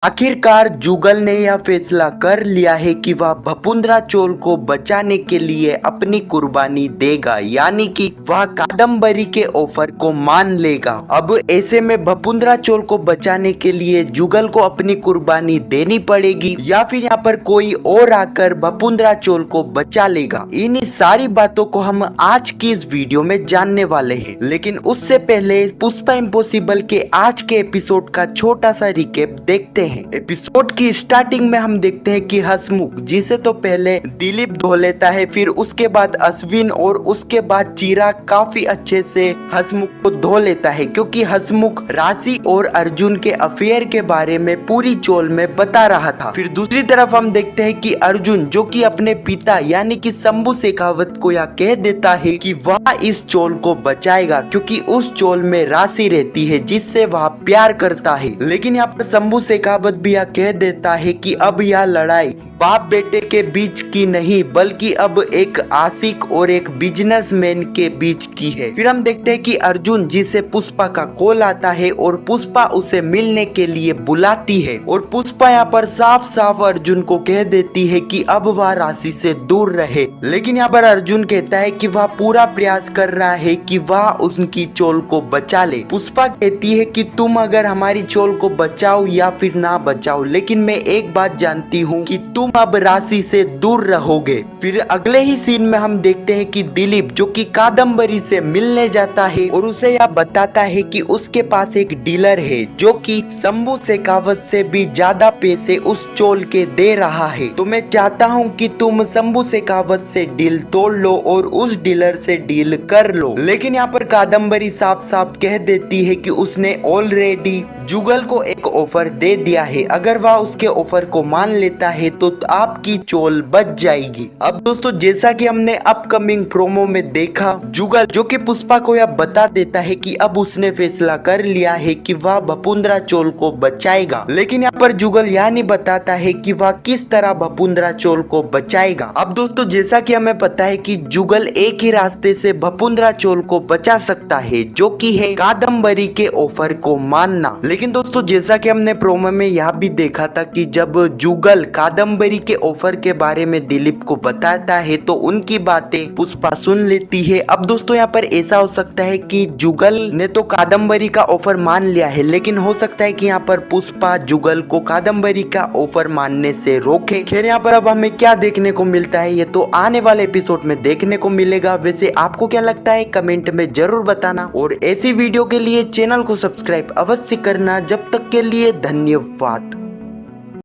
आखिरकार जुगल ने यह फैसला कर लिया है कि वह भपुंद्रा चोल को बचाने के लिए अपनी कुर्बानी देगा, यानी कि वह कादम्बरी के ऑफर को मान लेगा। अब ऐसे में भपुंद्रा चोल को बचाने के लिए जुगल को अपनी कुर्बानी देनी पड़ेगी या फिर यहाँ पर कोई और आकर भपुंद्रा चोल को बचा लेगा। इन सारी बातों को हम आज की इस वीडियो में जानने वाले हैं, लेकिन उससे पहले पुष्पा इम्पॉसिबल के आज के एपिसोड का छोटा सा रिकेप देखते हैं। एपिसोड की स्टार्टिंग में हम देखते हैं कि हसमुख, जिसे तो पहले दिलीप धो लेता है, फिर उसके बाद अश्विन और उसके बाद चिराग काफी अच्छे से हसमुख को धो लेता है, क्योंकि हसमुख राशि और अर्जुन के अफेयर के बारे में पूरी चोल में बता रहा था। फिर दूसरी तरफ हम देखते हैं कि अर्जुन, जो कि अपने पिता यानी कि शंभू शेखावत को यह कह देता है कि वह इस चोल को बचाएगा, क्योंकि उस चोल में राशि रहती है जिससे वह प्यार करता है। लेकिन यहाँ पर शंभू शेखावत भी यह कह देता है कि अब यह लड़ाई बाप बेटे के बीच की नहीं, बल्कि अब एक आशिक और एक बिजनेसमैन के बीच की है। फिर हम देखते हैं कि अर्जुन, जिसे पुष्पा का कॉल आता है और पुष्पा उसे मिलने के लिए बुलाती है, और पुष्पा यहाँ पर साफ साफ अर्जुन को कह देती है कि अब वह राशि से दूर रहे। लेकिन यहाँ पर अर्जुन कहता है कि वह पूरा प्रयास कर रहा है कि वह उनकी चोल को बचा ले। पुष्पा कहती है कि तुम अगर हमारी चोल को बचाओ या फिर ना बचाओ, लेकिन मैं एक बात जानती हूँ कि तुम अब राशि से दूर रहोगे। फिर अगले ही सीन में हम देखते हैं कि दिलीप, जो कि कादम्बरी से मिलने जाता है और उसे यह बताता है कि उसके पास एक डीलर है जो कि शंभू शेखावत से भी ज्यादा पैसे उस चोल के दे रहा है। तो मैं चाहता हूँ कि तुम शंभू शेखावत से डील तोड़ लो और उस डीलर से डील कर लो। लेकिन यहाँ पर कादम्बरी साफ साफ कह देती है कि उसने ऑलरेडी जुगल को एक ऑफर दे दिया है, अगर वह उसके ऑफर को मान लेता है तो आपकी चोल बच जाएगी। अब दोस्तों, जैसा कि हमने अपकमिंग प्रोमो में देखा, जुगल, जो कि पुष्पा को यह बता देता है कि अब उसने फैसला कर लिया है कि वह भपुंद्रा चोल को बचाएगा। लेकिन यहाँ पर जुगल यह नहीं बताता है कि वह किस तरह भपुंद्रा चोल को बचाएगा। अब दोस्तों, जैसा कि हमें पता है कि जुगल एक ही रास्ते से भपुंद्रा चोल को बचा सकता है, जो कि है कादम्बरी के ऑफर को मानना। लेकिन दोस्तों, जैसा कि हमने प्रोमो में यह भी देखा था कि जब जुगल कादम्बरी के ऑफर के बारे में दिलीप को बताता है तो उनकी बातें पुष्पा सुन लेती है। अब दोस्तों, यहाँ पर ऐसा हो सकता है कि जुगल ने तो कादम्बरी का ऑफर मान लिया है, लेकिन हो सकता है कि यहाँ पर पुष्पा जुगल को कादम्बरी का ऑफर मानने से रोके। खैर, यहाँ पर अब हमें क्या देखने को मिलता है ये तो आने वाले एपिसोड में देखने को मिलेगा। वैसे आपको क्या लगता है कमेंट में जरूर बताना, और ऐसी वीडियो के लिए चैनल को सब्सक्राइब अवश्य करना। जब तक के लिए धन्यवाद।